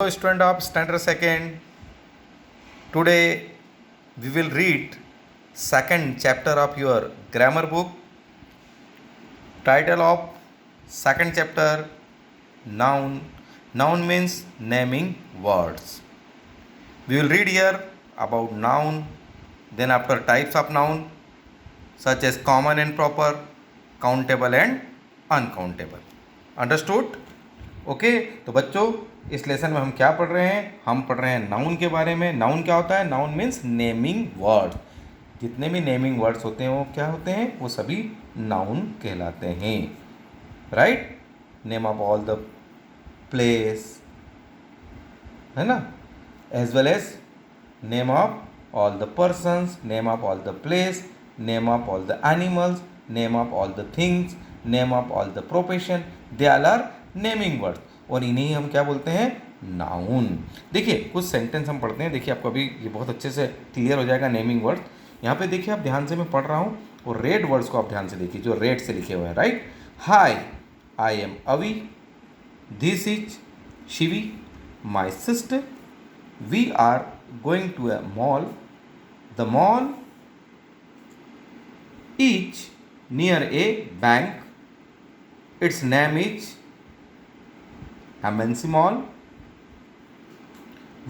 Hello, student of standard second. Today we will read second chapter of your grammar book. Title of second chapter: noun. Noun means naming words. We will read here about noun, then after types of noun such as common and proper, countable and uncountable. Understood? Okay तो बच्चों इस lesson में हम क्या पढ़ रहे हैं? हम पढ़ रहे हैं नाउन के बारे में. नाउन क्या होता है? Noun means naming words. जितने भी नेमिंग वर्ड्स होते हैं वो क्या होते हैं? वो सभी नाउन कहलाते हैं. Right? Name of all the place, है ना, as well as name of all the persons, name of all the place, name of all the animals, name of all the things, name of all the profession, they all are naming words. और इन्हीं हम क्या बोलते हैं? Noun. देखिए कुछ sentence हम पढ़ते हैं. देखिए आपको अभी ये बहुत अच्छे से क्लियर हो जाएगा नेमिंग वर्ड. यहाँ पे देखिए आप ध्यान से मैं पढ़ रहा हूँ और रेड वर्ड्स को आप ध्यान से देखिए जो रेड से लिखे हुए हैं. Right? Hi, I am Avi, this is Shivi, my sister, we are going to a mall, the mall is near a bank, it's name is MNC Mall.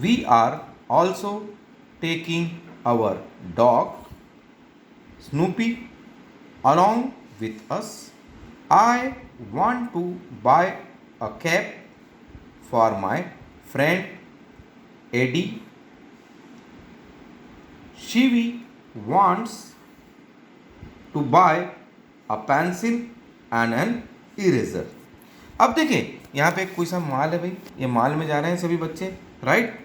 We are also taking our dog Snoopy along with us. I want to buy a cap for my friend Eddie. Shivi wants to buy a pencil and an eraser. अब देखिए यहाँ पे कोई सा माल है भाई. ये माल में जा रहे हैं सभी बच्चे. राइट?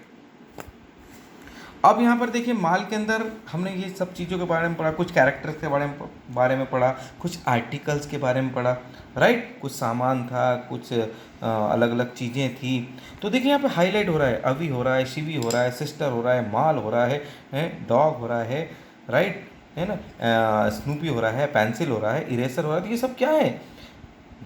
अब यहाँ पर देखिए माल के अंदर हमने ये सब चीज़ों के बारे में पढ़ा, कुछ कैरेक्टर्स के बारे में पढ़ा, कुछ आर्टिकल्स के बारे में पढ़ा. राइट? कुछ सामान था, कुछ अलग अलग चीज़ें थी. तो देखिए यहाँ पे हाईलाइट हो रहा है, अभी हो रहा है, शिवी हो रहा है, सिस्टर हो रहा है, माल हो रहा है, डॉग हो रहा है, राइट, है ना, स्नूपी हो रहा है, पेंसिल हो रहा है, इरेजर हो रहा है. तो ये सब क्या है?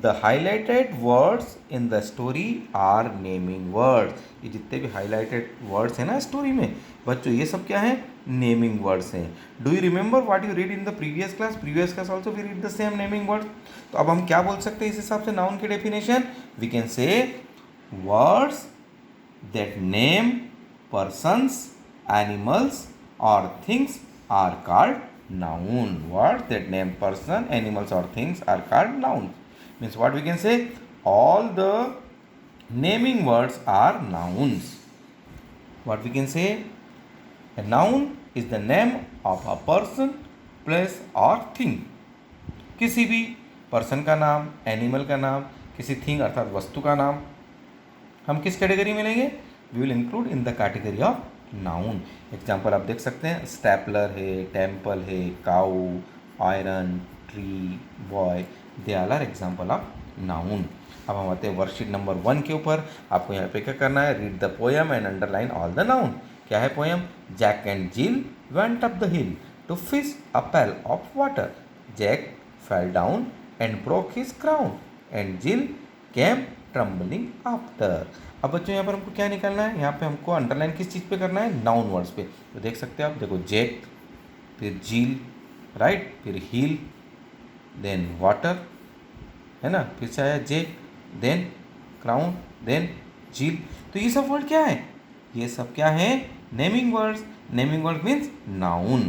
The highlighted words in the story are naming words. ये जितने भी highlighted words हैं ना स्टोरी में बच्चों, ये सब क्या है? नेमिंग वर्ड्स हैं. Do you remember what you read in the previous class? Previous class also we read the same naming words. तो अब हम क्या बोल सकते हैं इस हिसाब से नाउन की definition? We can say words that name persons, animals और things are called noun. Words that name person, animals और things are called noun. Means what we can say? All the naming words are nouns. What we can say? A noun is the name of a person, place or thing. किसी भी person का नाम, animal का नाम, किसी thing अर्थात वस्तु का नाम हम किस कैटेगरी में लेंगे? We will include in the category of noun. Example आप देख सकते हैं, स्टेपलर है, टेम्पल है, cow, iron, tree, boy, they all are example of noun. अब हम आते हैं वर्कशीट नंबर 1 के ऊपर. आपको यहाँ पे क्या करना है? Read the poem and underline all the noun. क्या है poem? Jack and Jill went up the hill to fish a pail of water. Jack fell down and broke his crown and Jill came trembling after. अब बच्चों यहाँ पर हमको क्या निकालना है? यहाँ पे हमको अंडरलाइन किस चीज़ पे करना है? नाउन वर्ड्स पे. तो देख सकते हैं आप, देखो जैक, फिर झील, राइट, फिर हिल, देन वाटर, है ना, फिर से आया जेक, देन क्राउन, देन झील. तो ये सब वर्ड क्या है? ये सब क्या है? Naming words. Naming word means noun.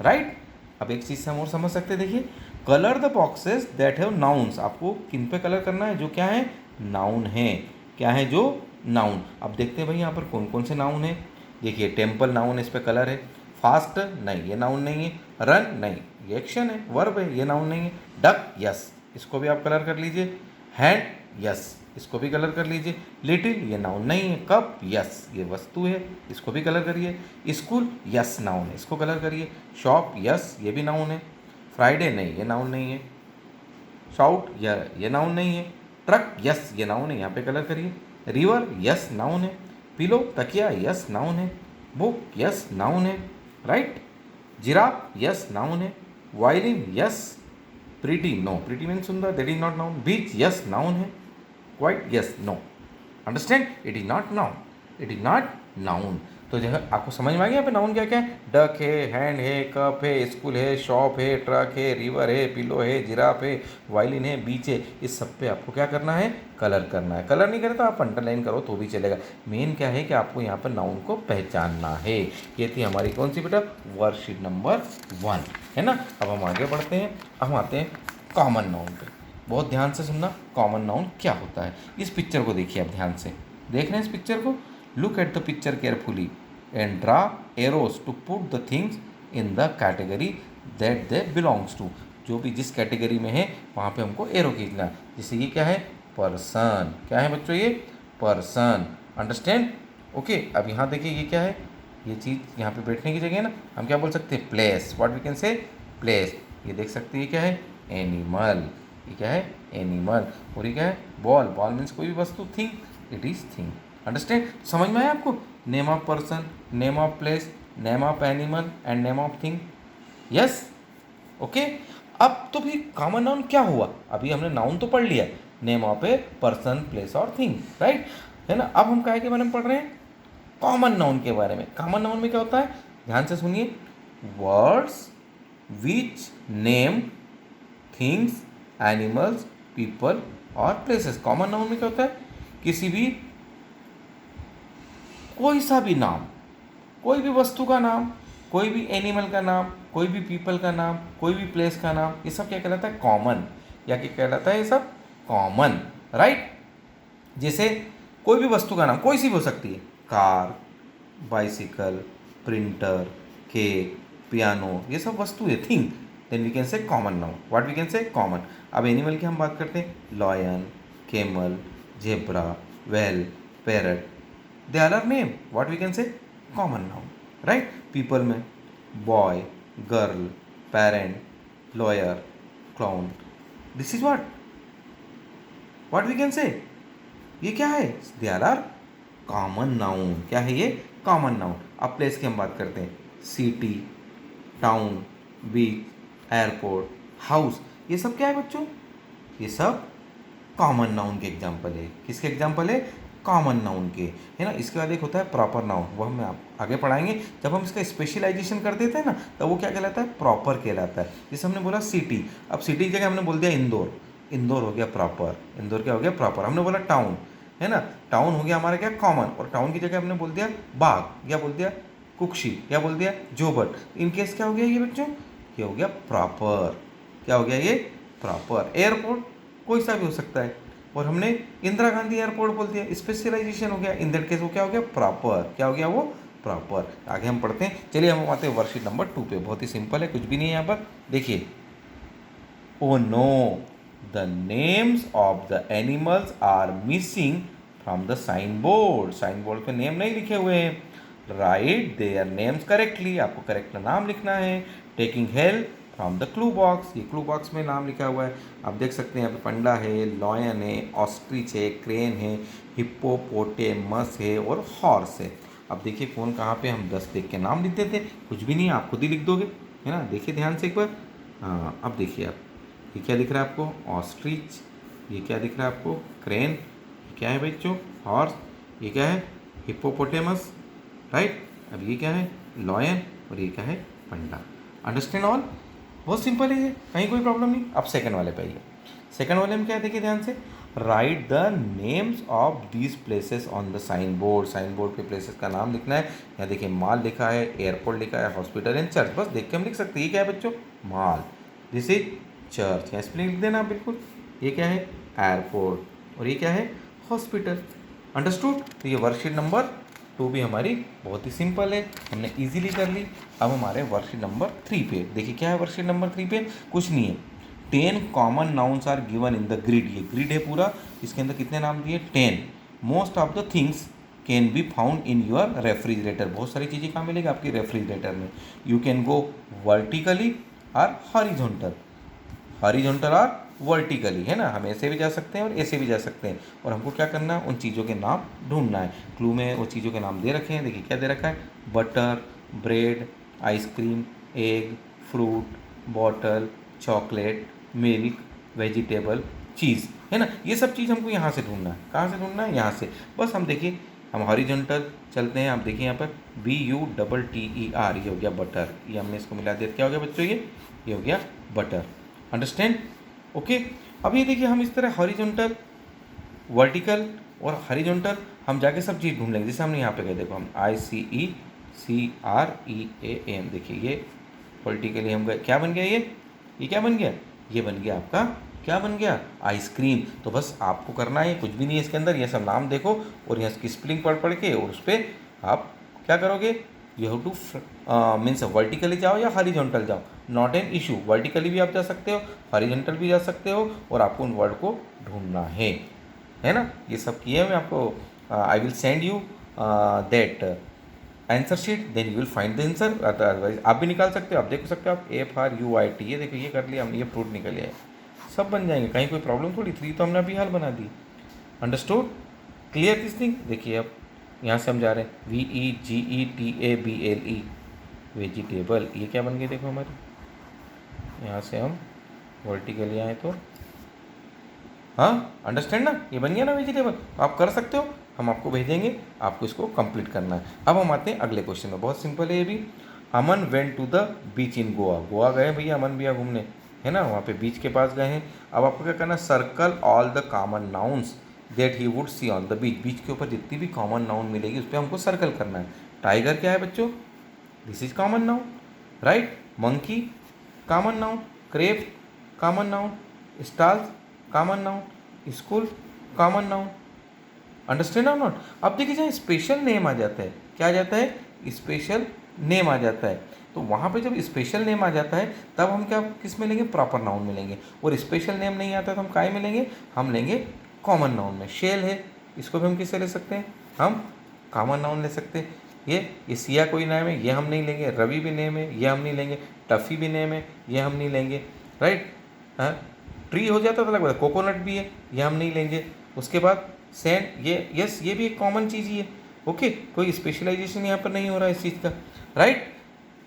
Right? अब एक चीज़ से हम और समझ सकते हैं. देखिए, colour the boxes that have nouns. आपको किन पे कलर करना है? जो क्या है? नाउन है. क्या है? जो नाउन. अब देखते हैं भाई यहाँ पर कौन कौन से नाउन है. देखिए, टेम्पल नाउन, इस पर कलर है. फास्ट नहीं, ये नाउन नहीं है. रन नहीं, ये एक्शन है, वर्ब है, ये नाउन नहीं है. डक, यस, इसको भी आप कलर कर लीजिए. हैंड, यस, इसको भी कलर कर लीजिए. लिटिल, ये नाउन नहीं है. कप, यस, ये वस्तु है, इसको भी कलर करिए. स्कूल, यस, नाउन है, इसको कलर करिए. शॉप, यस, ये भी नाउन है. फ्राइडे नहीं, ये नाउन नहीं है. शाउट, ये नाउन नहीं है. ट्रक, यस, ये नाउन है, यहाँ पे कलर करिए. रिवर, यस, नाउन है. पिलो, तकिया, यस, नाउन है. बुक, यस, नाउन है. राइट? जिराफ, यस, नाउन है. Violin, yes. Pretty, no, pretty means सुंदर, that is not noun. Beach, yes, noun है. Quite, yes, no. Understand? It is not noun. It is not noun. तो जो है आपको समझ में आ गया यहाँ पे नाउन क्या क्या है। डक है, हैंड है, कप है, स्कूल है, शॉप है, ट्रक है, रिवर है, पिलो है, जिराफ है, वायलिन है, बीच है। इस सब पे आपको क्या करना है, कलर करना है। कलर नहीं करे तो आप अंडरलाइन करो तो भी चलेगा। मेन क्या है कि आपको यहाँ पर नाउन को पहचानना है। ये थी हमारी कौन सी बेटा, वर्कशीट नंबर 1, है ना। अब हम आगे बढ़ते हैं, हम आते हैं कॉमन नाउन पे। बहुत ध्यान से सुनना, कॉमन नाउन क्या होता है। इस पिक्चर को देखिए आप ध्यान से, देख रहे हैं इस पिक्चर को। Look at the picture carefully and draw arrows to put the things in the category that they belongs to. जो भी जिस कैटेगरी में है वहाँ पे हमको एरो खींचना है। जैसे ये क्या है, पर्सन। क्या है बच्चों, ये पर्सन। Understand, okay. अब यहाँ देखिए ये क्या है, ये चीज़ यहाँ पे बैठने की जगह है ना, हम क्या बोल सकते हैं, place. What we can say, place. ये देख सकते हैं ये क्या है, एनिमल। ये क्या है, एनिमल। और ये क्या है, बॉल। बॉल मीन्स कोई भी वस्तु, thing, it is thing. Understand, समझ में आया आपको। Name of person, name of place, name of animal and name of thing. Yes, okay. अब तो भी कॉमन नाउन क्या हुआ, अभी हमने नाउन तो पढ़ लिया, name of a person, place और थिंग, राइट, है ना। अब हम क्या के बारे में पढ़ रहे हैं, कॉमन नाउन के बारे में। कॉमन नाउन में क्या होता है, ध्यान से सुनिए, words which name things, animals, people और प्लेसेस। कॉमन नाउन में क्या होता है, किसी भी, कोई सा भी नाम, कोई भी वस्तु का नाम, कोई भी एनिमल का नाम, कोई भी पीपल का नाम, कोई भी प्लेस का नाम, ये सब क्या कहलाता है, कॉमन। या क्या कहलाता है, ये सब कॉमन, राइट। जैसे कोई भी वस्तु का नाम कोई सी भी हो सकती है, car, bicycle, printer, cake, piano, ये सब वस्तु है, thing. Then we can say common noun. What we can say, common. अब एनिमल की हम बात करते हैं, lion, camel, zebra, whale, parrot, they are are name. What we can say, common noun, right. People में boy, girl, parent, lawyer, clown, this is what we can say, ये क्या है, दे आर कॉमन नाउन। क्या है ये, common noun. अब place की हम बात करते हैं, सिटी, टाउन, बीच, एयरपोर्ट, हाउस, ये सब क्या है बच्चों, ये सब कॉमन नाउन के एग्जाम्पल है। किसके एग्जाम्पल है, कॉमन नाउन के, है ना। इसके बाद एक होता है प्रॉपर नाउन, वो हम आप आगे पढ़ाएंगे। जब हम इसका स्पेशलाइजेशन कर देते हैं ना, तब वो क्या कहलाता है, प्रॉपर कहलाता है। जैसे हमने बोला सिटी, अब सिटी की जगह हमने बोल दिया इंदौर, इंदौर हो गया प्रॉपर। इंदौर क्या हो गया, प्रॉपर। हमने बोला टाउन, है ना, टाउन हो गया हमारा क्या, कॉमन। और टाउन की जगह हमने बोल दिया बाग, या बोल दिया कुक्षी, या बोल दिया जोबट। इन केस क्या हो गया ये बच्चों, ये हो गया प्रॉपर। क्या हो गया ये, प्रॉपर। एयरपोर्ट कोई सा भी हो सकता है, और हमने इंदिरा गांधी एयरपोर्ट बोल दिया, स्पेशलाइजेशन हो गया। इन दैट केस वो क्या हो गया, प्रॉपर। क्या हो गया वो, प्रॉपर। आगे हम पढ़ते हैं, चलिए हम आते हैं वर्कशीट नंबर 2 पे। बहुत ही सिंपल है, कुछ भी नहीं है यहाँ पर, देखिए। Oh no, the names of the animals are missing from the sign board. Sign board पे नेम नहीं लिखे हुए हैं। राइट देयर नेम्स करेक्टली, आपको करेक्ट नाम लिखना है। Taking help from the clue box, ये क्लू बॉक्स में नाम लिखा हुआ है, आप देख सकते हैं यहाँ पे पंडा है, लॉयन है, ऑस्ट्रिच है, क्रेन है, हिप्पोपोटेमस है और हॉर्स है। अब देखिए कौन कहाँ पे, हम 10 देख के नाम लिख देते, कुछ भी नहीं, आप खुद ही लिख दोगे, है ना। देखिए ध्यान से एक बार, हाँ अब देखिए आप, ये क्या दिख रहा है आपको, ऑस्ट्रिच। ये क्या दिख रहा है आपको, क्रेन। ये क्या है बच्चों, हॉर्स। ये क्या है, हिप्पोपोटेमस, राइट। अब ये क्या है, लॉयन। और ये क्या है, पंडा। अंडरस्टैंड ऑल, बहुत सिंपल है ये, कहीं कोई प्रॉब्लम नहीं। अब सेकंड वाले पे आइए। सेकंड वाले में क्या है, देखिए ध्यान से, write the names of these places on the sign board. Sign board पे प्लेसेस का नाम लिखना है। यहाँ देखिए माल लिखा है, एयरपोर्ट लिखा है, हॉस्पिटल एंड चर्च, बस देख के हम लिख सकते हैं। ये क्या है बच्चों, माल। दिस इज चर्च, यहाँ स्पेलिंग लिख देना बिल्कुल। ये क्या है, एयरपोर्ट। और ये क्या है, हॉस्पिटल। अंडरस्टूड। तो ये वर्कशीट नंबर 2 भी हमारी बहुत ही सिंपल है, हमने इजीली कर ली। अब हमारे वर्कशीट नंबर 3 पे देखिए, क्या है वर्कशीट नंबर 3 पे, कुछ नहीं है। 10 common nouns are given in the grid. ये ग्रिड है पूरा, इसके अंदर कितने नाम दिए, 10। Most of the things can be found in your refrigerator. बहुत सारी चीज़ें कहाँ मिलेगी, आपकी रेफ्रिजरेटर में। यू कैन गो वर्टिकली और हॉरिजॉन्टल, हॉरिजॉन्टल और वर्टिकली, है ना। हम ऐसे भी जा सकते हैं और ऐसे भी जा सकते हैं। और हमको क्या करना है, उन चीज़ों के नाम ढूंढना है। क्लू में वो चीज़ों के नाम दे रखे हैं, देखिए क्या दे रखा है, butter, bread, ice cream, egg, fruit, bottle, chocolate, milk, vegetable, cheese, है ना। ये सब चीज़ हमको यहाँ से ढूंढना है। कहाँ से ढूंढना है, यहाँ से। बस हम देखिए हम हॉरिजॉन्टल चलते हैं। आप देखिए यहाँ पर BUTTER, ये हो गया बटर, ये हमने इसको मिला दिया, क्या हो गया बच्चों, ये हो गया बटर। अंडरस्टैंड? ओके। अब ये देखिए हम इस तरह हॉरिजॉन्टल, वर्टिकल और हॉरिजॉन्टल हम जाके सब चीज़ ढूंढ लेंगे। जैसे हमने यहाँ पे कहा, देखो हम ICECREAM, देखिए ये वर्टिकली हम गए, क्या बन गया ये क्या बन गया, ये बन गया आपका, क्या बन गया, आइसक्रीम। तो बस आपको करना है, कुछ भी नहीं है इसके अंदर, ये सब नाम देखो और यहाँ इसकी स्पेलिंग पढ़ के और उस पर आप क्या करोगे, you have two means vertically जाओ या हॉरिजॉन्टल जाओ, नॉट एन इशू। वर्टिकली भी आप जा सकते हो, हॉरिजॉन्टल भी जा सकते हो, और आपको उन वर्ड को ढूंढना है ना। ये सब किए मैं आपको, I will send you that answer sheet, then you will find the answer. Otherwise आप भी निकाल सकते हो, आप देख सकते हो, आप FRUIT, ये देखो ये कर लिया हमने, ये फ्रूट निकल गया है, सब बन जाएंगे, कहीं कोई प्रॉब्लम थोड़ी थी, तो हमने अभी हाल बना दी। अंडरस्टूड? Clear this thing? देखिए अब यहाँ से हम जा रहे हैं VEGETABLE, वेजिटेबल, ये क्या बन गई देखो हमारी, यहाँ से हम वर्टिकली आए तो, हाँ अंडरस्टैंड ना, ये बन गया ना वेजिटेबल। आप कर सकते हो, हम आपको भेजेंगे, आपको इसको कंप्लीट करना है। अब हम आते हैं अगले क्वेश्चन में, बहुत सिंपल है ये भी। अमन वेंट टू द बीच इन गोवा, गोवा गए भैया अमन भैया घूमने, है ना, वहाँ पे बीच के पास गए हैं। अब आपको क्या करना है, circle all the common nouns that he would see on the beach, beach के ऊपर जितनी भी कॉमन नाउन मिलेगी उस पर हमको सर्कल करना है। टाइगर क्या है बच्चों, this is common noun, right. Monkey common noun, crepe common noun, stalls common noun, school common noun. Understand और नॉट? अब देखिए जहाँ स्पेशल नेम आ जाता है, क्या आ जाता है, स्पेशल नेम आ जाता है, तो वहाँ पे जब स्पेशल नेम आ जाता है तब हम क्या किस में लेंगे, प्रॉपर नाउन में लेंगे। और स्पेशल नेम नहीं आता तो हम काय में लेंगे, हम लेंगे कॉमन नाउन में। शेल है, इसको भी हम किससे ले सकते हैं, हम कॉमन नाउन ले सकते हैं। ये सिया कोई नाम है, ये हम नहीं लेंगे। रवि भी नेम है, ये हम नहीं लेंगे। टफ़ी भी नेम है, ये हम नहीं लेंगे, राइट। हाँ, ट्री हो जाता तो अलग बात, कोकोनट भी है, ये हम नहीं लेंगे। उसके बाद सैंड, ये यस ये भी एक कॉमन चीज़ ही है, ओके, कोई स्पेशलाइजेशन यहाँ पर नहीं हो रहा है इस चीज़ का, राइट।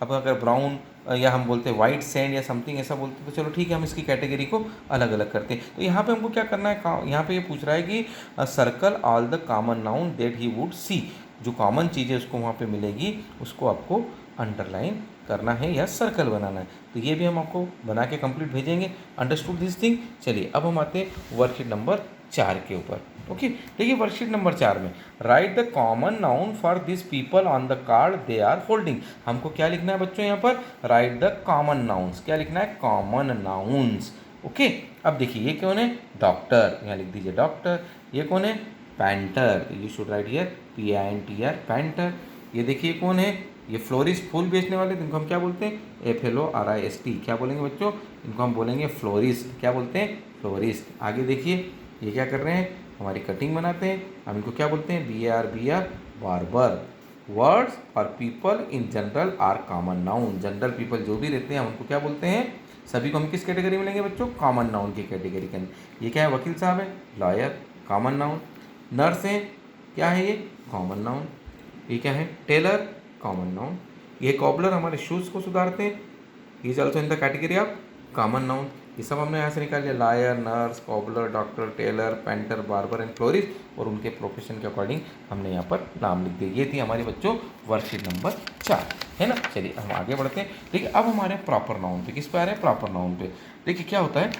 अब अगर ब्राउन या हम बोलते हैं वाइट सैंड या समथिंग ऐसा बोलते हैं तो चलो ठीक है, हम इसकी कैटेगरी को अलग अलग करते हैं। तो यहाँ पे हमको क्या करना है, यहाँ पे ये पूछ रहा है कि circle all the common noun that he would सी, जो कॉमन चीज़ है उसको वहाँ पे मिलेगी, उसको आपको अंडरलाइन करना है या सर्कल बनाना है। तो ये भी हम आपको बना के कंप्लीट भेजेंगे। Understood this thing? चलिए अब हम आते हैं वर्कशीट नंबर 4 के ऊपर। ओके, देखिए वर्कशीट नंबर 4 में write the common noun for this people on the card they are holding. हमको क्या लिखना है बच्चों, यहाँ पर राइट द कॉमन नाउन्स, क्या लिखना है, कॉमन नाउन्स। ओके, अब देखिए ये कौन है, डॉक्टर, यहाँ लिख दीजिए डॉक्टर। ये कौन है, painter, you should write here PINTR, painter. ये देखिए कौन है, ये फ्लोरिस्ट, फूल बेचने वाले, इनको हम क्या बोलते हैं, FLORIST। क्या बोलेंगे बच्चों, इनको हम बोलेंगे फ्लोरिस्ट। क्या बोलते हैं, फ्लोरिस्ट। आगे देखिए ये क्या कर रहे हैं, हमारी कटिंग बनाते हैं, हम इनको क्या बोलते हैं, BAR बार्बर। वर्ड्स और people in general R common noun, general people जो भी रहते हैं हम उनको क्या बोलते हैं, सभी को हम किस कैटेगरी में लेंगे बच्चों, कॉमन नाउन की कैटेगरी के अंदर। ये क्या है, वकील साहब है, लॉयर, कॉमन नाउन। नर्स है, क्या है ये, कॉमन नाउन। ये क्या है, टेलर, कॉमन नाउन। ये कॉबलर हमारे शूज़ को सुधारते हैं, he is also in the category of common noun. ये सब हमने यहाँ से निकाल लिया, lawyer, nurse, cobbler, doctor, tailor, painter, barber and florist, और उनके प्रोफेशन के अकॉर्डिंग हमने यहाँ पर नाम लिख दिए। ये थी हमारी बच्चों वर्कशीट नंबर 4, है ना। चलिए हम आगे बढ़ते हैं। देखिए अब हमारे प्रॉपर नाउन पे, किस पे आ रहे हैं, प्रॉपर नाउन पे। देखिए क्या होता है,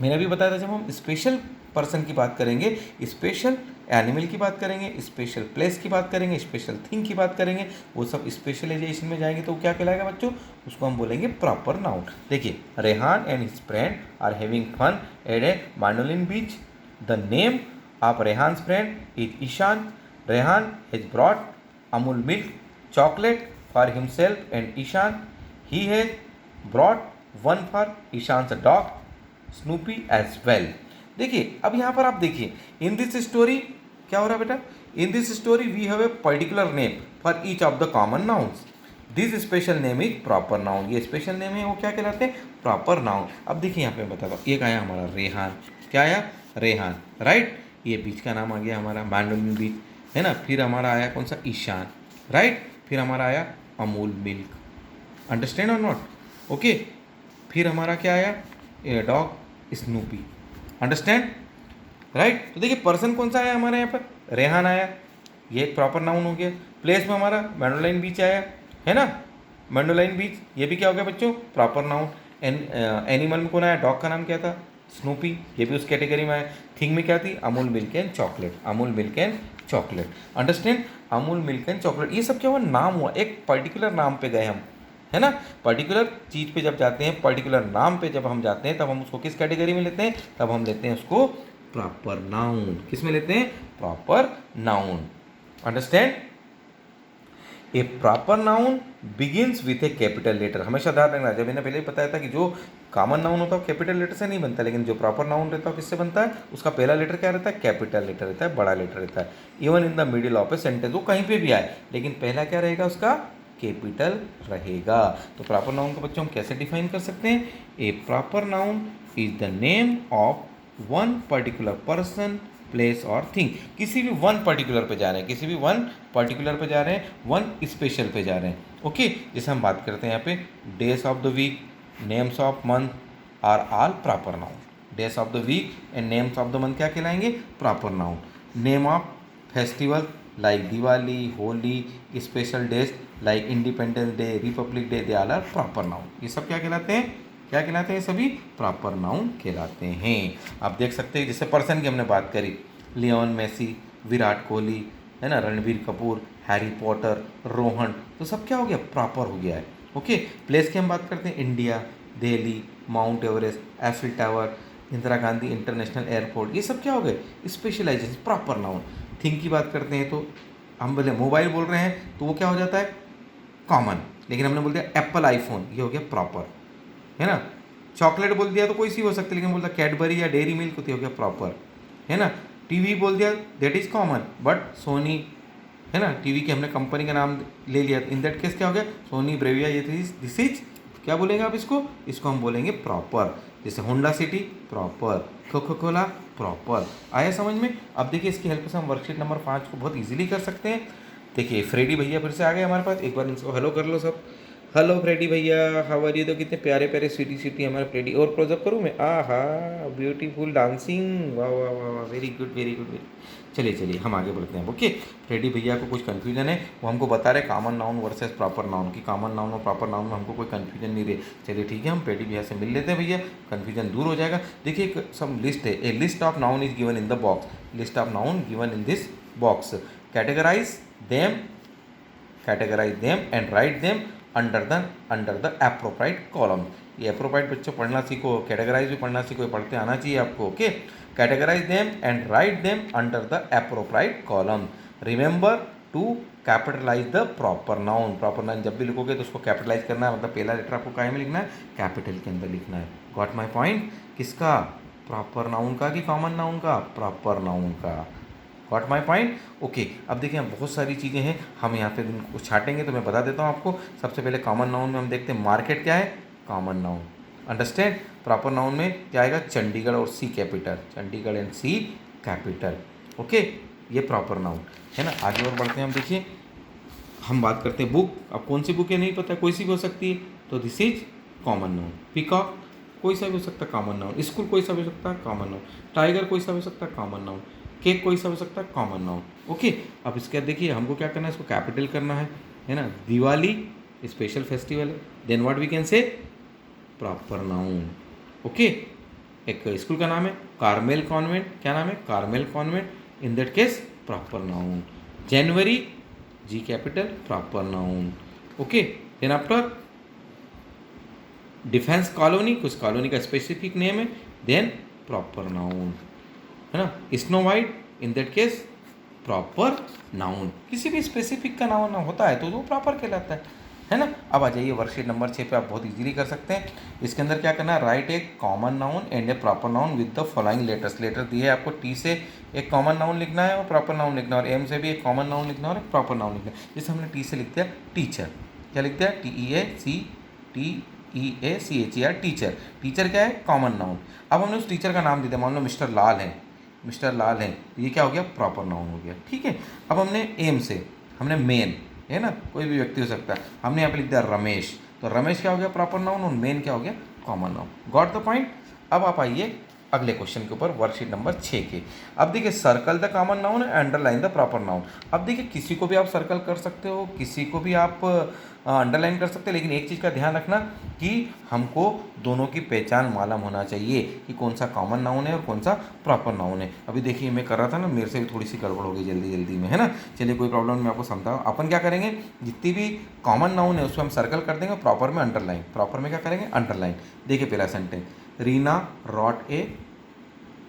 मैंने अभी बताया था जब हम स्पेशल पर्सन की बात करेंगे, स्पेशल एनिमल की बात करेंगे, स्पेशल प्लेस की बात करेंगे, स्पेशल थिंग की बात करेंगे, वो सब स्पेशलाइजेशन में जाएंगे तो क्या कहलाएगा बच्चों, उसको हम बोलेंगे प्रॉपर नाउन। देखिए Rehan and his friend are having fun at a Mandolin beach. The name of Rehan's friend is Ishaan. Rehan has brought Amul milk chocolate for himself and Ishaan. He has brought one for Ishaan's dog Snoopy as well. देखिए अब यहाँ पर आप देखिए, इन this story क्या हो रहा है बेटा, in this story we have a particular name for each of the common nouns. This special name is proper noun. ये स्पेशल नेम है वो क्या कहलाते हैं, प्रॉपर नाउन। अब देखिए यहाँ पे मैं बताता हूँ, एक आया हमारा रेहान, क्या आया, रेहान, राइट। ये बीच का नाम आ गया हमारा मांडोलिन बीच, है ना। फिर हमारा आया कौन सा, ईशान, राइट। फिर हमारा आया अमूल मिल्क, अंडरस्टैंड और नॉट, ओके। फिर हमारा क्या आया, डॉग स्नूपी, अंडरस्टैंड, राइट। तो देखिए पर्सन कौन सा आया हमारे यहाँ पर, रेहान आया, ये एक प्रॉपर नाउन हो गया। प्लेस में हमारा मैंडोलाइन बीच आया, है ना, मैंडोलाइन बीच, ये भी क्या हो गया बच्चों, प्रॉपर नाउन। एनिमल में कौन आया, डॉग का नाम क्या था, स्नूपी, ये भी उस कैटेगरी में आया। थिंग में क्या थी, Amul milk and chocolate, Amul milk and chocolate, understand, Amul milk and chocolate, ये सब क्या हुआ, नाम हुआ, एक पर्टिकुलर नाम पे गए हम, है ना। पर्टिकुलर चीज़ पे जब जाते हैं, पर्टिकुलर नाम पे जब हम जाते हैं, तब हम उसको किस कैटेगरी में लेते हैं, तब हम लेते हैं उसको प्रॉपर नाउन। किस में लेते हैं, proper noun, understand. A proper noun begins with a capital letter, हमेशा ध्यान रखना, जब मैंने पहले ही बताया था कि जो कॉमन नाउन होता है वो कैपिटल लेटर से नहीं बनता, लेकिन जो प्रॉपर नाउन रहता है किससे बनता है, उसका पहला लेटर क्या रहता है, कैपिटल लेटर रहता है, बड़ा लेटर रहता है। Even in the middle of a sentence, वो कहीं पे भी आए, लेकिन पहला क्या रहेगा उसका, कैपिटल रहेगा। तो प्रॉपर नाउन को बच्चों हम कैसे डिफाइन कर सकते हैं, a proper noun is the name of one particular person, place और थिंग, किसी भी वन पर्टिकुलर पे जा रहे हैं, किसी भी वन पर्टिकुलर पे जा रहे हैं, वन स्पेशल पे जा रहे हैं, ओके। जैसे हम बात करते हैं यहाँ पे, days of the week, names of month are all proper noun. Days of the week and names of the month क्या कहलाएंगे, proper noun. Name of festival like Diwali, Holi, special days like Independence Day, Republic Day, they all are proper noun. ये सब क्या कहलाते हैं, क्या कहलाते हैं, सभी प्रॉपर नाउन कहलाते हैं। आप देख सकते हैं, जैसे पर्सन की हमने बात करी, लियोन मेसी, विराट कोहली, है ना, रणबीर कपूर, हैरी पॉटर, रोहन, तो सब क्या हो गया, प्रॉपर हो गया है, ओके। प्लेस की हम बात करते हैं, India, Delhi, Mount Everest, Eiffel tower, Indira Gandhi international airport, ये सब क्या हो गए, स्पेशलाइजेशन, प्रॉपर नाउन। थिंग की बात करते हैं तो हम बोले मोबाइल बोल रहे हैं तो वो क्या हो जाता है, कॉमन, लेकिन हमने बोल दिया एप्पल आईफोन, ये हो गया प्रॉपर, है ना। चॉकलेट बोल दिया तो कोई सी हो सकती है, लेकिन बोलता कैडबरी या डेयरी मिल्क होती हो गया प्रॉपर, है ना। टीवी बोल दिया that is common, but Soni, है ना, टीवी के हमने कंपनी का नाम ले लिया, इन दैट केस क्या हो गया, सोनी, ब्रेविया, ये दिस इज, क्या बोलेंगे आप इसको, इसको हम बोलेंगे प्रॉपर। जैसे Honda city proper, Coca Cola proper. आया समझ में। अब देखिए इसकी हेल्प से हम वर्कशीट नंबर 5 को बहुत इजीली कर सकते हैं। देखिए फ्रेडी भैया फिर से आ गए हमारे पास, एक बार इनको हेलो कर लो सब। हेलो फ्रेडी भैया, हाउ आर यू, तो कितने प्यारे प्यारे स्वीटी स्वीटी हमारे फ्रेडी। और क्लोजअप करूँ मैं, आहा ब्यूटीफुल डांसिंग, वाह वाह वाह वाह, very good very good very. चलिए चलिए हम आगे बढ़ते हैं, ओके। फ्रेडी भैया को कुछ कन्फ्यूजन है, वो हमको बता रहे common noun versus proper noun की, कॉमन नाउन और प्रॉपर नाउन में हमको कोई कन्फ्यूजन नहीं रहे। चलिए ठीक है, हम फ्रेडी भैया से मिल लेते हैं भैया, कन्फ्यूजन दूर हो जाएगा। देखिए एक सब लिस्ट है, a list of noun is given in the box, list of noun given in this box, categorise them and write them under the appropriate column. ये एप्रोप्राइट बच्चों पढ़ना सीखो, कैटेगराइज भी पढ़ना सीखो, पढ़ते आना चाहिए आपको, okay. Categorise them and write them under the appropriate column. Remember to capitalise the proper noun, proper noun जब भी लिखोगे तो उसको कैपिटलाइज करना है, मतलब पहला लेटर आपको काय में लिखना है, कैपिटल के अंदर लिखना है। गॉट माई पॉइंट, किसका, प्रॉपर नाउन का कि कॉमन नाउन का, प्रॉपर नाउन का। Got my point, okay. अब देखिए यहाँ बहुत सारी चीज़ें हैं, हम यहाँ पे इनको छाटेंगे तो मैं बता देता हूँ आपको। सबसे पहले कॉमन नाउन में हम देखते हैं मार्केट क्या है, common noun, understand. Proper noun में क्या आएगा, चंडीगढ़ और C capital, Chandigarh and C capital, okay. ये प्रॉपर नाउन है ना। आगे और बढ़ते हैं हम, देखिए हम बात करते हैं बुक। अब कौन सी बुक है नहीं पता, कोई सी भी हो सकती है, तो this is common noun. Peacock कोई सा भी हो सकता है, कॉमन नाउन। स्कूल कोई सा भी हो सकता है, कॉमन नाउन। टाइगर कोई सा भी हो सकता है, कॉमन नाउन। केक कोई सा हो सकता है, कॉमन नाउन, ओके। अब इसके बाद देखिए हमको क्या करना है, इसको कैपिटल करना है ना। दिवाली स्पेशल फेस्टिवल है, then what we can say, proper noun, okay. एक स्कूल का नाम है कार्मेल कॉन्वेंट, क्या नाम है, Carmel Convent, in that case proper noun. January J capital, proper noun, okay. Then after defence colony, कुछ कॉलोनी का स्पेसिफिक नेम है, देन प्रॉपर नाउन, है ना। Snow white, in that case proper noun. किसी भी स्पेसिफिक का noun होता है तो वो प्रॉपर कहलाता है ना। अब आ जाइए वर्कशीट नंबर 6 पे, आप बहुत इजीली कर सकते हैं। इसके अंदर क्या करना है, write a common noun and a proper noun with the following letters. Letter दिए है आपको, टी से एक कॉमन नाउन लिखना है और प्रॉपर नाउन लिखना है, और एम से भी एक कॉमन नाउन लिखना है और एक प्रॉपर नाउन लिखना है। जैसे हमने टी से लिख दिया टीचर, क्या लिख दिया, TEACHER, टीचर। टीचर क्या है, कॉमन नाउन। अब हमने उस टीचर का नाम दे दिया, मान लो मिस्टर लाल है, मिस्टर लाल है, तो ये क्या हो गया, प्रॉपर नाउन हो गया, ठीक है। अब हमने एम से, हमने मेन है ना, कोई भी व्यक्ति हो सकता है, हमने यहाँ पे लिख दिया रमेश, तो रमेश क्या हो गया, प्रॉपर नाउन, और मेन क्या हो गया, common noun. Got the point. अब आप आइए, अगले क्वेश्चन के ऊपर वर्कशीट नंबर 6 के। अब देखिए circle the common noun and underline the proper noun. अब देखिए किसी को भी आप सर्कल कर सकते हो, किसी को भी आप अंडरलाइन कर सकते हैं, लेकिन एक चीज़ का ध्यान रखना कि हमको दोनों की पहचान मालूम होना चाहिए कि कौन सा कॉमन नाउन है और कौन सा प्रॉपर नाउन है। अभी देखिए मैं कर रहा था ना, मेरे से भी थोड़ी सी गड़बड़ हो गई जल्दी जल्दी में, है ना। चलिए कोई प्रॉब्लम नहीं, मैं आपको समझाऊँ। अपन क्या करेंगे, जितनी भी कॉमन नाउन है उसको हम सर्कल कर देंगे, प्रॉपर में अंडरलाइन। प्रॉपर में क्या करेंगे, अंडरलाइन। देखिए पहला सेंटेंस, रीना रॉट ए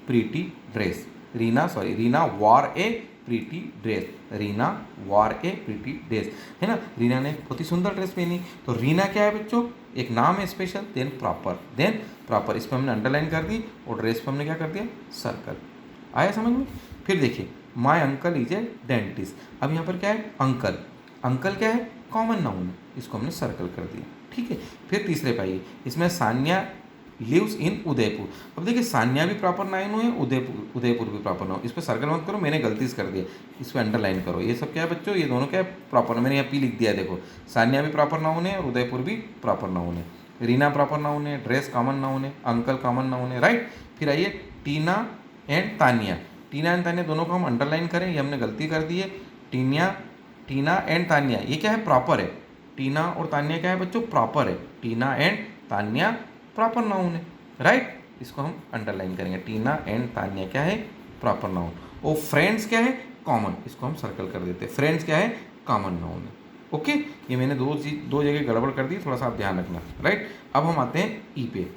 प्रीटी ड्रेस। रीना वॉर ए प्रीटी ड्रेस। रीना वॉर ए प्रीटी ड्रेस, है ना। रीना ने बहुत ही सुंदर ड्रेस पहनी। तो रीना क्या है बच्चों, एक नाम है स्पेशल, देन प्रॉपर इस पर हमने अंडरलाइन कर दी और ड्रेस पर हमने क्या कर दिया, सर्कल। आया समझ में। फिर देखिए my uncle is a dentist. अब यहाँ पर क्या है, अंकल। अंकल क्या है, कॉमन नाउन है, इसको हमने सर्कल कर दिया, ठीक है। फिर तीसरे पाइए, इसमें सान्या लिव्स इन उदयपुर। अब देखिए सान्या भी प्रॉपर नाउन है, उदयपुर भी प्रॉपर नाउन। इस पर सर्कल मत करो, मैंने गलती से कर दिया, इस पर अंडरलाइन करो। ये सब क्या है बच्चों, ये दोनों क्या है, प्रॉपर। मैंने यहाँ पी लिख दिया है, देखो सान्या भी प्रॉपर नाउन है और उदयपुर भी प्रॉपर नाउन है। रीना प्रॉपर नाउन है, ड्रेस कॉमन नाउन है, अंकल कॉमन नाउन है, राइट। फिर आइए टीना एंड तानिया। टीना एंड तानिया दोनों को हम अंडरलाइन करें, ये हमने गलती कर दी है। टीना एंड तानिया ये क्या है, प्रॉपर है। टीना और तानिया क्या है बच्चों, प्रॉपर है। टीना एंड तानिया प्रॉपर नाउन है, राइट। इसको हम अंडरलाइन करेंगे, टीना एंड तानिया क्या है, प्रॉपर नाउन। और फ्रेंड्स क्या है, कॉमन, इसको हम सर्कल कर देते हैं। फ्रेंड्स क्या है, कॉमन नाउन है, ओके। ये मैंने दो जगह गड़बड़ कर दी, थोड़ा सा आप ध्यान रखना, राइट। अब हम आते हैं ई पे।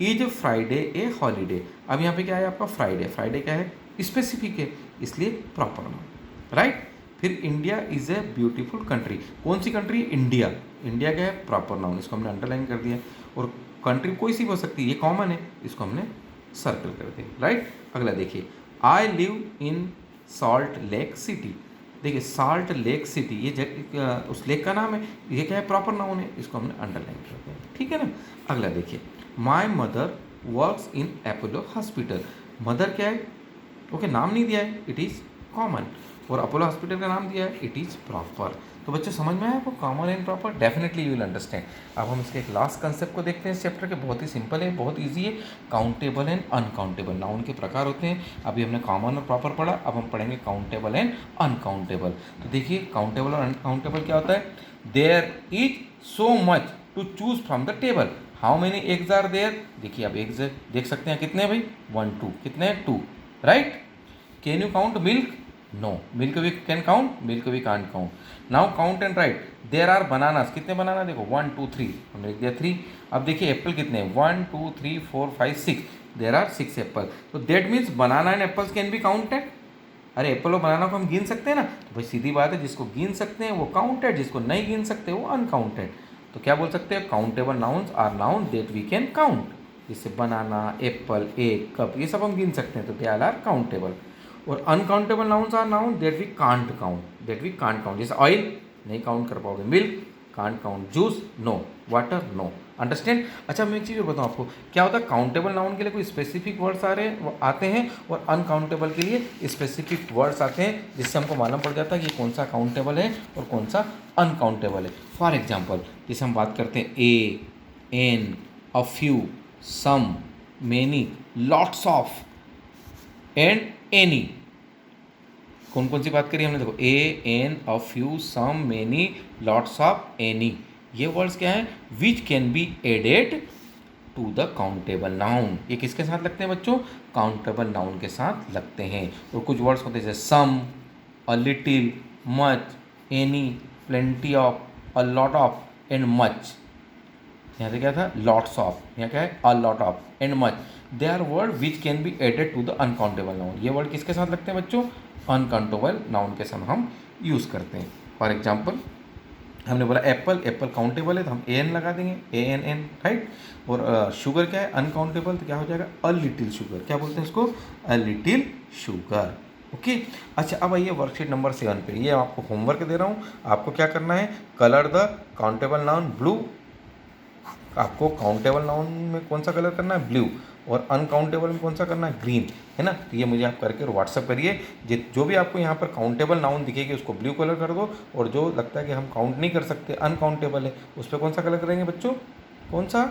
Is Friday A holiday. अब यहाँ पे क्या है आपका, फ्राइडे। फ्राइडे क्या है, स्पेसिफिक है, इसलिए प्रॉपर नाउन, राइट। फिर India is a beautiful country. कौन सी कंट्री, इंडिया। इंडिया क्या है, प्रॉपर नाउन, इसको हमने अंडरलाइन कर दिया। और कंट्री कोई सी हो सकती है, ये कॉमन है, इसको हमने सर्कल कर दिया, राइट। अगला देखिए, I live in salt lake city. देखिए सॉल्ट लेक सिटी ये उस लेक का नाम है, ये क्या है, प्रॉपर नाउन है, इसको हमने अंडरलाइन कर दिया, ठीक है ना। अगला देखिए, my mother works in Apollo hospital. Mother क्या है, ओके, नाम नहीं दिया है, इट इज़ कॉमन। और अपोलो हॉस्पिटल का नाम दिया है, इट इज़ प्रॉपर। तो बच्चों समझ में आया आपको, common and proper, definitely you will understand. अब हम इसके एक लास्ट कंसेप्ट को देखते हैं इस चैप्टर के। बहुत ही सिंपल है, बहुत ईजी है। काउंटेबल एंड अनकाउंटेबल नाउन के प्रकार होते हैं। अभी हमने कॉमन और प्रॉपर पढ़ा, अब हम पढ़ेंगे काउंटेबल एंड अनकाउंटेबल। तो देखिए काउंटेबल और अनकाउंटेबल क्या होता है। There is so much to choose from the table. How many eggs are there. देखिए आप एग्स देख सकते हैं कितने हैं भाई, 1 2, कितने हैं, 2, right. Can you count milk, no, milk we can count, milk we can't count. Now count and write, there are bananas. कितने बनाना, देखो 1 2 3, हमने लिख दिया 3। अब देखिए एप्पल कितने हैं, 1 2 3 4 5 6, देयर आर 6 एप्पल। तो that means banana and apples can be counted. अरे एप्पल और बनाना को हम गिन सकते हैं ना, तो भाई सीधी बात है, जिसको गिन सकते हैं वो काउंटेड, जिसको नहीं गिन सकते वो अनकाउंटेड। तो क्या बोल सकते हैं, countable nouns are noun that we can count. जैसे बनाना, एप्पल, एग, कप, ये सब हम गिन सकते हैं, तो दे आर काउंटेबल। और uncountable nouns are noun that we can't count, जैसे ऑयल नहीं काउंट कर पाओगे, milk can't count, juice no, water no, understand. अच्छा मैं एक चीज़ बताऊँ आपको, क्या होता है, काउंटेबल नाउन के लिए कोई स्पेसिफिक वर्ड्स आते हैं और अनकाउंटेबल के लिए स्पेसिफिक वर्ड्स आते हैं, जिससे हमको मालूम पड़ जाता है कि कौन सा काउंटेबल है और कौन सा अनकाउंटेबल है। फॉर एग्जाम्पल जैसे हम बात करते हैं a, an, a few, some, many, lots of and any. कौन कौन सी बात करी हमने, देखो a, an, a few, some, many, lots of, any. ये वर्ड्स क्या हैं, which can be added to the countable noun. ये किसके साथ लगते हैं बच्चों, काउंटेबल नाउन के साथ लगते हैं। और कुछ वर्ड्स होते हैं जैसे some, a little, much, any, plenty of, a lot of and much. यहाँ से क्या था, लॉट्स ऑफ, यहाँ क्या है, a lot of and much. They are word which can be added to the uncountable noun. ये वर्ड किसके साथ लगते हैं बच्चों, अनकाउंटेबल नाउन के साथ हम यूज़ करते हैं। फॉर एग्जाम्पल हमने बोला एप्पल, एप्पल काउंटेबल है तो हम ए एन लगा देंगे, ए एन एन, राइट। और शुगर क्या है, अनकाउंटेबल, तो क्या हो जाएगा, अ लिटिल शुगर। क्या बोलते हैं इसको, अ लिटिल शुगर, ओके। अच्छा अब आइए वर्कशीट नंबर 7 पे। ये आपको होमवर्क दे रहा हूँ, आपको क्या करना है, colour the countable noun blue. आपको काउंटेबल नाउन में कौन सा कलर करना है, ब्लू, और अनकाउंटेबल में कौन सा करना है, ग्रीन, है ना। तो ये मुझे आप करके व्हाट्सअप करिए। जो भी आपको यहाँ पर काउंटेबल नाउन दिखेगी उसको ब्लू कलर कर दो, और जो लगता है कि हम काउंट नहीं कर सकते, अनकाउंटेबल है, उस पर कौन सा कलर करेंगे बच्चों, कौन सा,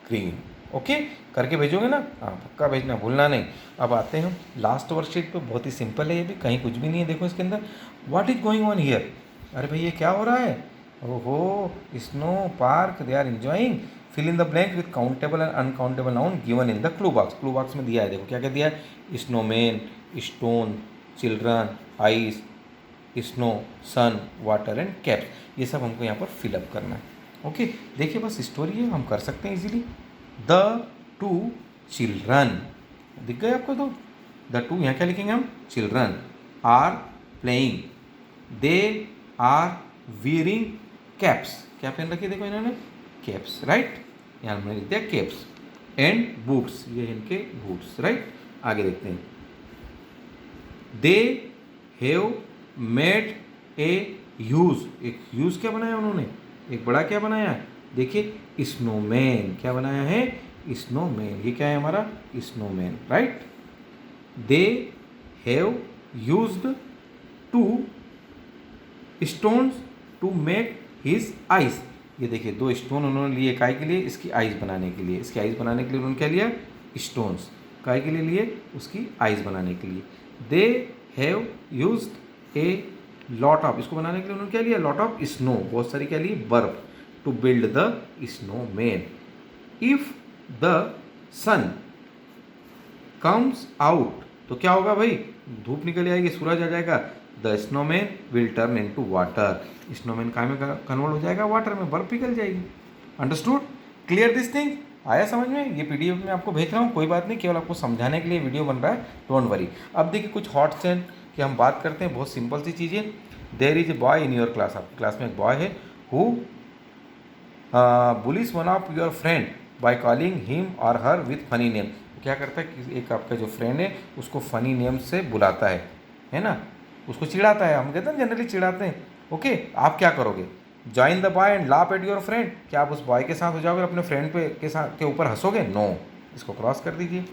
ग्रीन, ओके, करके भेजोगे ना? हाँ, पक्का भेजना, भूलना नहीं। अब आते हैं हम लास्ट वर्कशीट पे, बहुत ही सिंपल है ये भी, कहीं कुछ भी नहीं है। देखो इसके अंदर what is going on here. अरे भाई ये क्या हो रहा है? ओहो, snow park they are enjoying, fill in the blank with countable and uncountable noun given in the clue box. Clue box में दिया है, देखो क्या क्या दिया है, snowman, stone, children, ice, snow, sun, water and caps. ये सब हमको यहाँ पर फिलअप करना है। ओके, देखिए बस स्टोरी है, हम कर सकते हैं इजीली। द टू चिल्ड्रन, दिख गए आपको? तो द टू, यहाँ क्या लिखेंगे हम? Children are playing, they are wearing caps. क्या पहन रखी है देखो इन्होंने? Caps, right. यहाँ हमने लिख दिया कैप्स। एंड बूट्स, ये इनके बूट्स, राइट। आगे देखते हैं, they have made a huge, एक ह्यूज क्या बनाया उन्होंने? एक बड़ा क्या बनाया है? देखिए स्नोमैन, क्या बनाया है? स्नोमैन। ये क्या है हमारा? Snowman, right. They have used two stones to make his eyes. ये देखिए दो स्टोन उन्होंने लिए, काय के लिए? इसकी आइज बनाने के लिए। इसकी आइज बनाने के लिए उन्होंने क्या लिया? स्टोन्स। काय के लिए लिए? उसकी आइज बनाने के लिए। दे have used a lot of, इसको बनाने के लिए उन्होंने क्या लिया? लॉट ऑफ स्नो, बहुत सारी क्या ली? बर्फ। To build the snowman. If the sun comes out, तो क्या होगा भाई? धूप निकल आएगी, सूरज आ जाएगा। The snowman will turn into water, snowman काय में कन्वर्ट हो जाएगा? वाटर में, बर्फ पिघल जाएगी। अंडरस्टूड? Clear this thing? आया समझ में? ये पीडीएफ में आपको भेज रहा हूँ, कोई बात नहीं, केवल आपको समझाने के लिए वीडियो बन रहा है, डोंट वरी। अब देखिए कुछ हॉट सेंट की हम बात करते हैं, बहुत सिंपल सी चीज़ें। There is a boy in your class, आपकी क्लास में एक बॉय है, who bullies one of your friend by calling him और हर विथ फनी नेम। क्या करता है कि एक आपका जो फ्रेंड है उसको फनी नेम से बुलाता है ना, उसको चिढ़ाता है। हम कहते हैं जनरली चिढ़ाते हैं। ओके, आप क्या करोगे? Join the boy and laugh at your friend, क्या आप उस बॉय के साथ हो जाओगे, अपने फ्रेंड पे के साथ के ऊपर हंसोगे? नो, इसको क्रॉस कर दीजिए।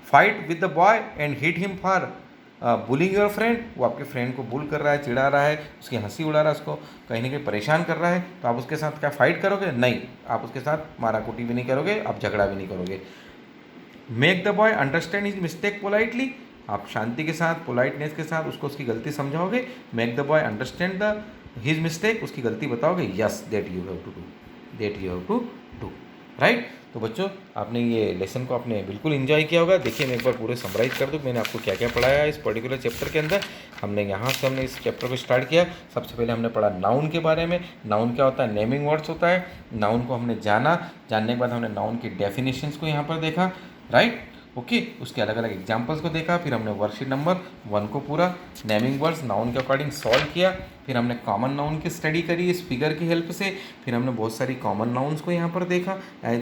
Fight with the boy and hit him for bullying your friend, वो आपके फ्रेंड को बुल कर रहा है, चिढ़ा रहा है, उसकी हंसी उड़ा रहा है, उसको कहीं ना कहीं परेशान कर रहा है, तो आप उसके साथ क्या फाइट करोगे? नहीं, आप उसके साथ माराकुटी भी नहीं करोगे, आप झगड़ा भी नहीं करोगे। Make the boy understand his mistake politely, आप शांति के साथ, पोलाइटनेस के साथ उसको उसकी गलती समझाओगे। Make the boy understand the his mistake, उसकी गलती बताओगे। Yes, that you have to do, that you have to do, right. तो बच्चों, आपने ये लेसन को आपने बिल्कुल एंजॉय किया होगा। देखिए मैं एक बार पूरे समराइज कर दूँ मैंने आपको क्या क्या पढ़ाया है इस पर्टिकुलर चैप्टर के अंदर। हमने यहाँ से हमने इस चैप्टर को स्टार्ट किया। सबसे पहले हमने पढ़ा नाउन के बारे में। नाउन क्या होता है? नेमिंग वर्ड्स होता है। नाउन को हमने जाना, जानने के बाद हमने नाउन की डेफिनेशंस को यहाँ पर देखा, राइट। ओके, उसके अलग अलग एग्जाम्पल्स को देखा। फिर हमने वर्कशीट नंबर 1 को पूरा नेमिंग वर्ड्स नाउन के अकॉर्डिंग सॉल्व किया। फिर हमने कॉमन नाउन की स्टडी करी इस फिगर की हेल्प से। फिर हमने बहुत सारी कॉमन नाउन्स को यहाँ पर देखा,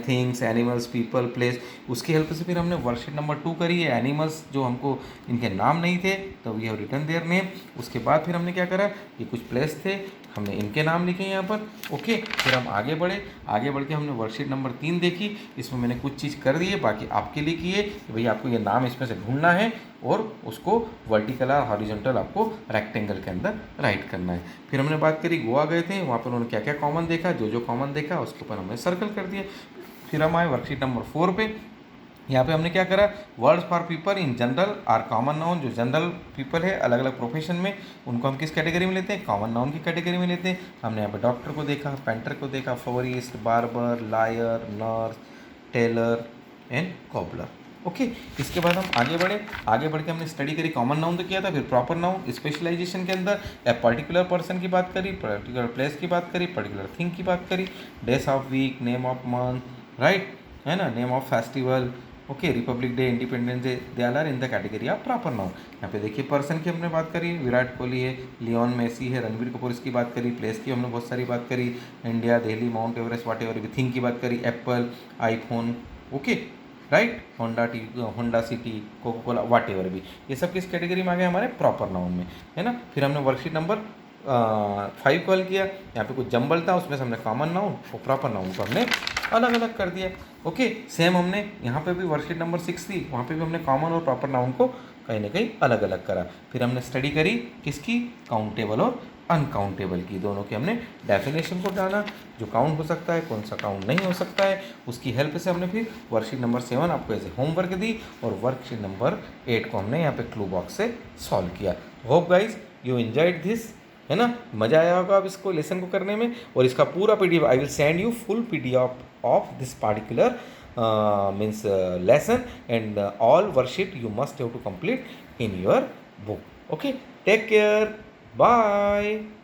थिंग्स, एनिमल्स, पीपल, प्लेस, उसकी हेल्प से। फिर हमने वर्कशीट नंबर 2 करी है एनिमल्स जो हमको इनके नाम नहीं थे तो we have written their name. उसके बाद फिर हमने क्या करा, ये कुछ प्लेस थे, हमने इनके नाम लिखे यहाँ पर। ओके, फिर हम आगे बढ़े, आगे बढ़ के हमने वर्कशीट नंबर 3 देखी। इसमें मैंने कुछ चीज़ कर दी है, बाकी आपके लिए की है कि भैया आपको ये नाम इसमें से ढूंढना है और उसको वर्टिकल और हॉरिजॉन्टल आपको रेक्टेंगल के अंदर राइट करना है। फिर हमने बात करी, गोवा गए थे, वहाँ पर उन्होंने क्या क्या कॉमन देखा, जो जो कॉमन देखा उसके ऊपर हमने सर्कल कर दिया। फिर हम आए वर्कशीट नंबर 4 पे। यहाँ पे हमने क्या करा, words for people in general R common noun, जो जनरल पीपल है अलग अलग प्रोफेशन में, उनको हम किस कैटेगरी में लेते हैं? कॉमन नाउन की कैटेगरी में लेते हैं। हमने यहाँ पे डॉक्टर को देखा, पेंटर को देखा, florist, barber, lawyer, nurse, tailor and cobbler. Okay, इसके बाद हम आगे बढ़े, आगे बढ़ के हमने स्टडी करी, कॉमन नाउन तो किया था, फिर प्रॉपर नाउन स्पेशलाइजेशन के अंदर ए पर्टिकुलर पर्सन की बात करी, पर्टिकुलर प्लेस की बात करी, पर्टिकुलर थिंग की बात करी, days of week, name of month, right, है ना, name of festival. Okay, Republic Day, Independence Day, they are in the category of proper noun. यहाँ पे देखिए पर्सन की हमने बात करी, विराट कोहली है, लियोन मेसी है, रणबीर कपूर, इसकी बात करी। प्लेस की हमने बहुत सारी बात करी, India, Delhi, Mount Everest, whatever. Thing की बात करी, Apple, iPhone, okay, right, Honda City, Coca Cola, whatever भी। ये सब किस कैटेगरी में आ गए? हमारे प्रॉपर नाउन में, है ना। फिर हमने वर्कशीट नंबर 5 कॉल किया। यहाँ पे कुछ जंबल था, उसमें से हमने कॉमन नाउन और प्रॉपर नाउन को हमने अलग अलग कर दिया। ओके, सेम हमने यहाँ पे भी वर्कशीट नंबर 6 थी, वहाँ पे भी हमने कॉमन और प्रॉपर नाउन को कहीं ना कहीं अलग अलग करा। फिर हमने स्टडी करी किसकी? काउंटेबल और अनकाउंटेबल की, दोनों की हमने डेफिनेशन को जाना, जो काउंट हो सकता है कौन सा काउंट नहीं हो सकता है, उसकी हेल्प से हमने फिर वर्कशीट नंबर 7 आपको ऐसे होमवर्क दी और वर्कशीट नंबर 8 को हमने यहाँ पे क्लू बॉक्स से सॉल्व किया। Hope guys you enjoyed this, है ना, मज़ा आया होगा अब इसको लेसन को करने में। और इसका पूरा PDF I will send you full PDF of this particular means lesson, and all worksheet you must have to complete in your book. Okay, take care, bye.